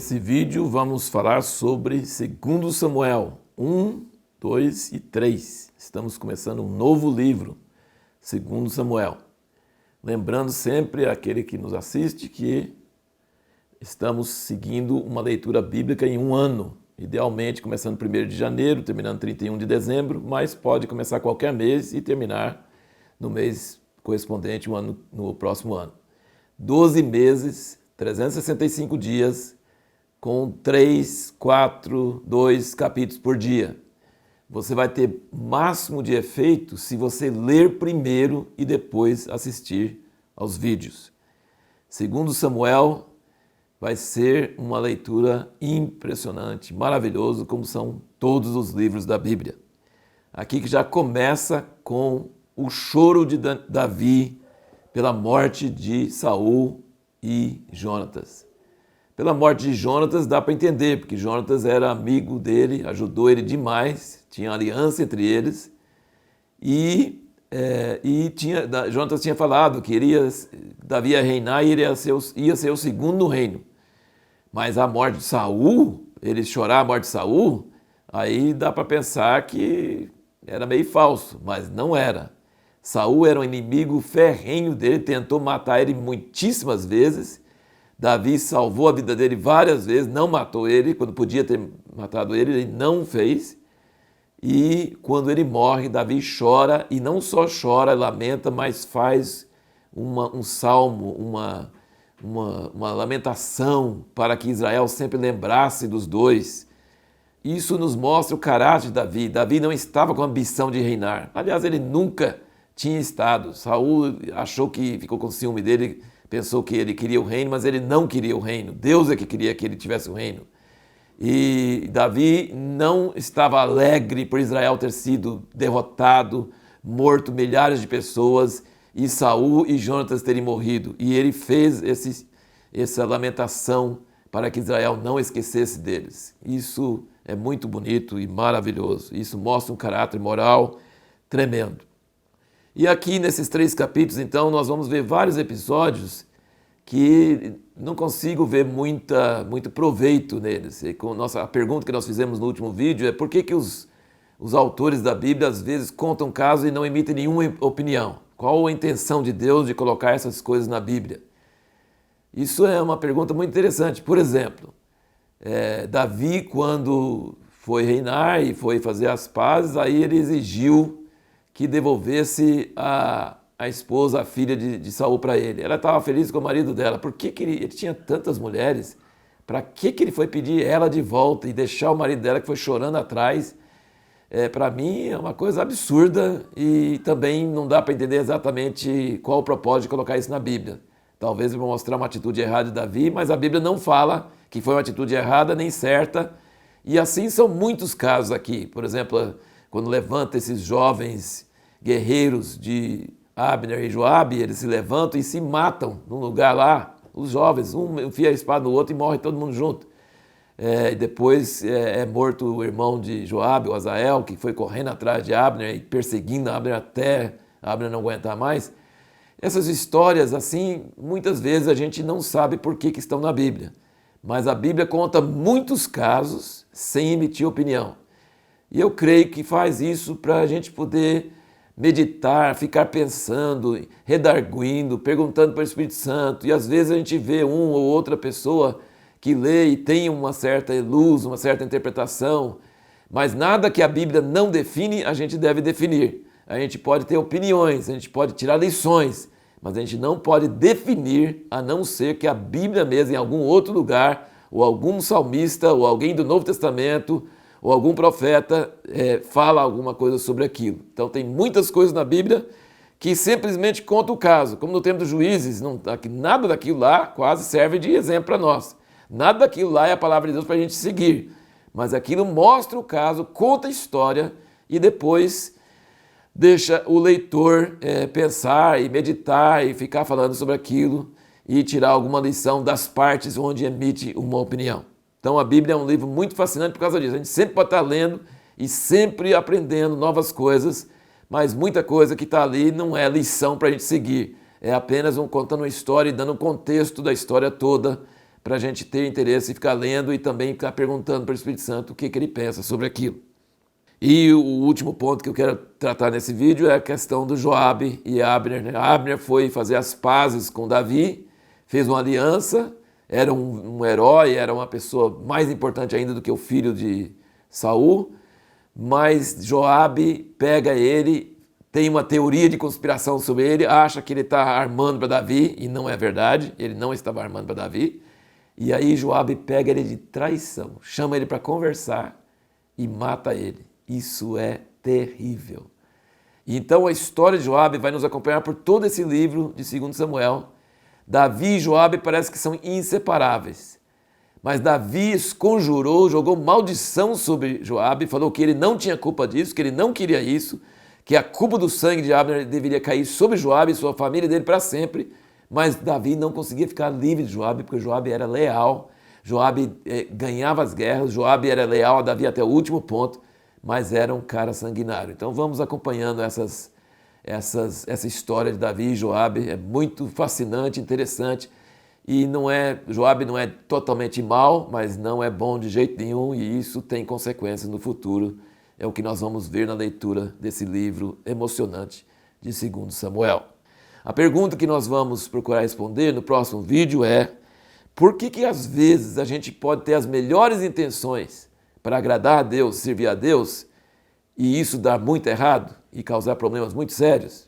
Nesse vídeo vamos falar sobre 2 Samuel 1, 2 e 3. Estamos começando um novo livro, 2 Samuel. Lembrando sempre aquele que nos assiste que estamos seguindo uma leitura bíblica em um ano. Idealmente começando 1º de janeiro, terminando 31 de dezembro, mas pode começar qualquer mês e terminar no mês correspondente no próximo ano. 12 meses, 365 dias, com 3, 4, 2 capítulos por dia. Você vai ter máximo de efeito se você ler primeiro e depois assistir aos vídeos. 2 Samuel vai ser uma leitura impressionante, maravilhoso, como são todos os livros da Bíblia. Aqui que já começa com o choro de Davi pela morte de Saul e Jonatas. Pela morte de Jonatas dá para entender, porque Jonatas era amigo dele, ajudou ele demais, tinha aliança entre eles, Jonatas tinha falado que Davi ia reinar e ele ia ser o segundo no reino. Mas a morte de Saul, ele chorar a morte de Saul, aí dá para pensar que era meio falso, mas não era. Saul era um inimigo ferrenho dele, tentou matar ele muitíssimas vezes. Davi salvou a vida dele várias vezes, não matou ele, quando podia ter matado ele, ele não fez. E quando ele morre, Davi chora, e não só chora, lamenta, mas faz um salmo, uma lamentação para que Israel sempre lembrasse dos dois. Isso nos mostra o caráter de Davi. Davi não estava com a ambição de reinar. Aliás, ele nunca tinha estado. Saul achou que ficou com ciúme dele, pensou que ele queria o reino, mas ele não queria o reino. Deus é que queria que ele tivesse o reino. E Davi não estava alegre por Israel ter sido derrotado, morto milhares de pessoas, e Saul e Jonatas terem morrido. E ele fez essa lamentação para que Israel não esquecesse deles. Isso é muito bonito e maravilhoso. Isso mostra um caráter moral tremendo. E aqui nesses 3 capítulos, então, nós vamos ver vários episódios que não consigo ver muito proveito neles. E a pergunta que nós fizemos no último vídeo é por que os autores da Bíblia às vezes contam casos e não emitem nenhuma opinião? Qual a intenção de Deus de colocar essas coisas na Bíblia? Isso é uma pergunta muito interessante. Por exemplo, Davi, quando foi reinar e foi fazer as pazes, aí ele exigiu que devolvesse a esposa, a filha de Saul para ele. Ela estava feliz com o marido dela. Por que ele tinha tantas mulheres? Para que ele foi pedir ela de volta e deixar o marido dela que foi chorando atrás? Para mim é uma coisa absurda e também não dá para entender exatamente qual o propósito de colocar isso na Bíblia. Talvez para mostrar uma atitude errada de Davi, mas a Bíblia não fala que foi uma atitude errada nem certa. E assim são muitos casos aqui. Por exemplo, quando levanta esses jovens guerreiros de Abner e Joabe, eles se levantam e se matam num lugar lá, os jovens, um enfia a espada no outro e morre todo mundo junto. Depois é morto o irmão de Joabe, o Azael, que foi correndo atrás de Abner e perseguindo Abner até Abner não aguentar mais. Essas histórias, assim, muitas vezes a gente não sabe por que estão na Bíblia. Mas a Bíblia conta muitos casos sem emitir opinião. E eu creio que faz isso para a gente poder meditar, ficar pensando, redarguindo, perguntando para o Espírito Santo. E às vezes a gente vê uma ou outra pessoa que lê e tem uma certa luz, uma certa interpretação, mas nada que a Bíblia não define, a gente deve definir. A gente pode ter opiniões, a gente pode tirar lições, mas a gente não pode definir, a não ser que a Bíblia mesmo, em algum outro lugar, ou algum salmista, ou alguém do Novo Testamento, ou algum profeta fala alguma coisa sobre aquilo. Então tem muitas coisas na Bíblia que simplesmente contam o caso, como no tempo dos juízes, nada daquilo lá quase serve de exemplo para nós. Nada daquilo lá é a palavra de Deus para a gente seguir, mas aquilo mostra o caso, conta a história e depois deixa o leitor pensar e meditar e ficar falando sobre aquilo e tirar alguma lição das partes onde emite uma opinião. Então a Bíblia é um livro muito fascinante por causa disso. A gente sempre pode estar lendo e sempre aprendendo novas coisas, mas muita coisa que está ali não é lição para a gente seguir. É apenas contando uma história e dando um contexto da história toda para a gente ter interesse e ficar lendo e também ficar perguntando para o Espírito Santo o que ele pensa sobre aquilo. E o último ponto que eu quero tratar nesse vídeo é a questão do Joabe e Abner, né? Abner foi fazer as pazes com Davi, fez uma aliança, era um herói, era uma pessoa mais importante ainda do que o filho de Saul, mas Joabe pega ele, tem uma teoria de conspiração sobre ele, acha que ele está armando para Davi, e não é verdade, ele não estava armando para Davi. E aí Joabe pega ele de traição, chama ele para conversar e mata ele. Isso é terrível. Então a história de Joabe vai nos acompanhar por todo esse livro de 2 Samuel. Davi e Joabe parece que são inseparáveis. Mas Davi conjurou, jogou maldição sobre Joabe, falou que ele não tinha culpa disso, que ele não queria isso, que a culpa do sangue de Abner deveria cair sobre Joabe e sua família dele para sempre. Mas Davi não conseguia ficar livre de Joabe, porque Joabe era leal, Joabe ganhava as guerras, Joabe era leal a Davi até o último ponto, mas era um cara sanguinário. Então vamos acompanhando essa história de Davi e Joabe, é muito fascinante, interessante, e Joabe não é totalmente mal, mas não é bom de jeito nenhum, e isso tem consequências no futuro. É o que nós vamos ver na leitura desse livro emocionante de 2 Samuel. A pergunta que nós vamos procurar responder no próximo vídeo é: por que às vezes a gente pode ter as melhores intenções para agradar a Deus, servir a Deus, e isso dar muito errado e causar problemas muito sérios?